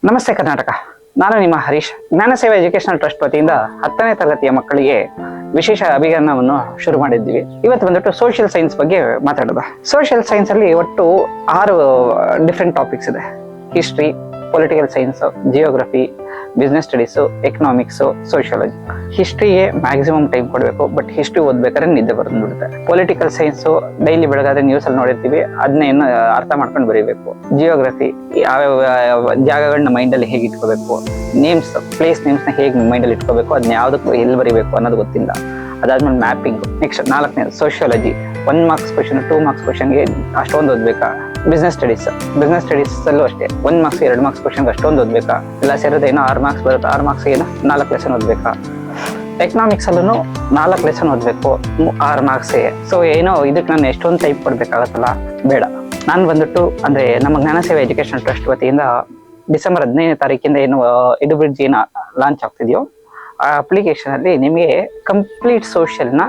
ನಮಸ್ತೆ ಕರ್ನಾಟಕ. ನಾನು ನಿಮ್ಮ ಹರೀಶ್. ಜ್ಞಾನ ಸೇವಾ ಎಜುಕೇಶನಲ್ ಟ್ರಸ್ಟ್ ವತಿಯಿಂದ 10ನೇ ತರಗತಿಯ ಮಕ್ಕಳಿಗೆ ವಿಶೇಷ ಅಭಿಯಾನವನ್ನು ಶುರು ಮಾಡಿದ್ದೀವಿ. ಇವತ್ತು ಬಂದ್ಬಿಟ್ಟು ಸೋಷಿಯಲ್ ಸೈನ್ಸ್ ಬಗ್ಗೆ ಮಾತಾಡೋದು. ಸೋಷಿಯಲ್ ಸೈನ್ಸ್ ಅಲ್ಲಿ ಒಟ್ಟು 6 ಡಿಫ್ರೆಂಟ್ ಟಾಪಿಕ್ಸ್ ಇದೆ. History, political science, geography, business studies, economics, sociology. ಹಿಸ್ಟ್ರಿಗೆ ಮ್ಯಾಕ್ಸಿಮಮ್ ಟೈಮ್ ಕೊಡಬೇಕು, ಬಟ್ ಹಿಸ್ಟ್ರಿ ಓದ್ಬೇಕಾದ್ರೆ ನಿದ್ದೆ ಬಂದ್ಬಿಡುತ್ತೆ. ಪೊಲಿಟಿಕಲ್ ಸೈನ್ಸು ಡೈಲಿ ಬೆಳಗಾದ್ರೆ ನ್ಯೂಸ್ ಅಲ್ಲಿ ನೋಡಿರ್ತೀವಿ, ಅದನ್ನೇನು ಅರ್ಥ ಮಾಡ್ಕೊಂಡು ಬರೀಬೇಕು. ಜಿಯೋಗ್ರಫಿ ಯಾವ ಜಾಗಗಳನ್ನ ಮೈಂಡಲ್ಲಿ ಹೇಗೆ ಇಟ್ಕೋಬೇಕು, ನೇಮ್ಸ್ ಪ್ಲೇಸ್ ನೇಮ್ಸ್ನ ಹೇಗೆ ಮೈಂಡಲ್ಲಿ ಇಟ್ಕೋಬೇಕು, ಅದನ್ನ ಯಾವ್ದಕ್ಕೂ ಎಲ್ಲಿ ಬರೀಬೇಕು ಅನ್ನೋದು ಗೊತ್ತಿಲ್ಲ. ಅದಾದ್ಮೇಲೆ ಮ್ಯಾಪಿಂಗ್. ನೆಕ್ಸ್ಟ್ 4ನೇ ಸೋಷಿಯಾಲಜಿ. 1 ಮಾರ್ಕ್ಸ್ ಕ್ವಶನ್, 2 ಮಾರ್ಕ್ಸ್ ಕ್ವಶನ್ಗೆ ಅಷ್ಟೊಂದು ಓದ್ಬೇಕಾ. ಬಿಸ್ನೆಸ್ ಸ್ಟಡೀಸ್ ಅಲ್ಲೂ ಅಷ್ಟೇ 1 ಮಾರ್ಕ್ಸ್ 2 ಮಾರ್ಕ್ಸ್ ಕ್ವಶನ್ಗೆ ಅಷ್ಟೊಂದು ಓದ್ಬೇಕಾ. ಎಲ್ಲ ಸೇರಿದ್ರೆ ಏನೋ 6 ಮಾರ್ಕ್ಸ್ ಬರುತ್ತೆ. 6 ಮಾರ್ಕ್ಸ್ ಏನೋ 4 ಲೆಸನ್ ಓದ್ಬೇಕಾ. ಎಕನಾಮಿಕ್ಸ್ ಅಲ್ಲೂ 4 ಲೆಸನ್ ಓದ್ಬೇಕು, 6 ಮಾರ್ಕ್ಸ್. ಸೊ ಏನೋ ಇದಕ್ಕೆ ನಾನು ಎಷ್ಟೊಂದು ಟೈಪ್ ಕೊಡ್ಬೇಕಾಗತ್ತಲ್ಲ, ಬೇಡ. ನಾನು ಬಂದ್ಬಿಟ್ಟು ಅಂದ್ರೆ ನಮ್ಮ ಜ್ಞಾನ ಸೇವಾ ಎಜುಕೇಶನ್ ಟ್ರಸ್ಟ್ ವತಿಯಿಂದ ಡಿಸೆಂಬರ್ 15ನೇ ತಾರೀಕಿಂದ ಏನು ಎಡುಬ್ರಿಡ್ಜ್ ಏನು ಲಾಂಚ್ ಆಗ್ತಿದೆಯೋ ಆ ಅಪ್ಲಿಕೇಶನ್ ಅಲ್ಲಿ ನಿಮಗೆ ಕಂಪ್ಲೀಟ್ ಸೋಷಿಯಲ್ನ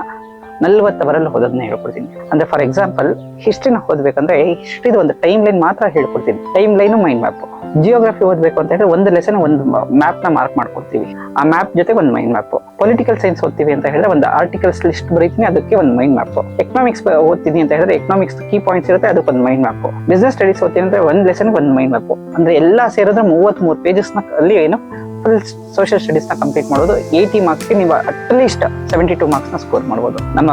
40 ಅವರಲ್ಲಿ ಓದೋದನ್ನ ಹೇಳ್ಕೊಡ್ತೀನಿ. ಅಂದ್ರೆ ಫಾರ್ ಎಕ್ಸಾಂಪಲ್ ಹಿಸ್ಟ್ರಿನ ಓದ್ಬೇಕಂದ್ರೆ ಹಿಸ್ಟ್ರಿದು ಒಂದು ಟೈಮ್ ಲೈನ್ ಮಾತ್ರ ಹೇಳ್ಕೊಡ್ತೀನಿ. Time line mind map. Geography ಓದ್ಬೇಕು ಅಂತ ಹೇಳಿದ್ರೆ ಒಂದು ಲೆಸನ್ ಒಂದು ಮ್ಯಾಪ್ ನ ಮಾರ್ಕ್ ಮಾಡ್ಕೊಡ್ತೀವಿ. ಆ ಮ್ಯಾಪ್ ಜೊತೆ ಒಂದು ಮೈಂಡ್ ಮ್ಯಾಪ್. ಪೊಲಿಟಿಕಲ್ ಸೈನ್ಸ್ ಓದ್ತೀವಿ ಅಂತ ಹೇಳಿದ್ರೆ ಒಂದು ಆರ್ಟಿಕಲ್ಸ್ ಲಿಸ್ಟ್ ಬರೀತೀನಿ, ಅದಕ್ಕೆ ಒಂದು ಮೈಂಡ್ ಮ್ಯಾಪ್. ಎಕನಾಮಿಕ್ಸ್ ಓದ್ತೀನಿ ಅಂತ ಹೇಳಿದ್ರೆ ಎಕನಾಮಿಕ್ಸ್ ಕೀ ಪಾಯಿಂಟ್ಸ್ ಇರುತ್ತೆ, ಅದಕ್ಕೆ ಒಂದು ಮೈಂಡ್ ಮ್ಯಾಪ್. ಬಿಸ್ನೆಸ್ ಸ್ಟಡೀಸ್ ಓದ್ತೀನಿ ಅಂದ್ರೆ ಒಂದು ಲೆಸನ್ ಒಂದು ಮೈಂಡ್ ಮ್ಯಾಪ್. ಅಂದ್ರೆ ಎಲ್ಲ ಸೇರಿದ್ರೆ 33 ಪೇಜಸ್ ಅಲ್ಲಿ ಏನು ಫುಲ್ ಸೋಷಿಯಲ್ ಸ್ಟಡೀಸ್ ನ ಕಂಪ್ಲೀಟ್ ಮಾಡೋದು. 80 ಮಾರ್ಕ್ಸ್ಗೆ ನೀವು ಅಟ್ಲೀಸ್ಟ್ 72 ಮಾರ್ಕ್ಸ್ ನ ಸ್ಕೋರ್ ಮಾಡ್ಬೋದು. ನಮ್ಮ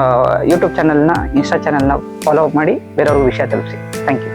ಯೂಟ್ಯೂಬ್ ಚಾನಲ್ನ, ಇನ್ಸ್ಟಾ ಚಾನಲ್ನ ಫಾಲೋ ಅಪ್ ಮಾಡಿ ಬೇರೆಯವ್ರಿಗೆ ವಿಷಯ ತಲುಪಿಸಿ. Thank you.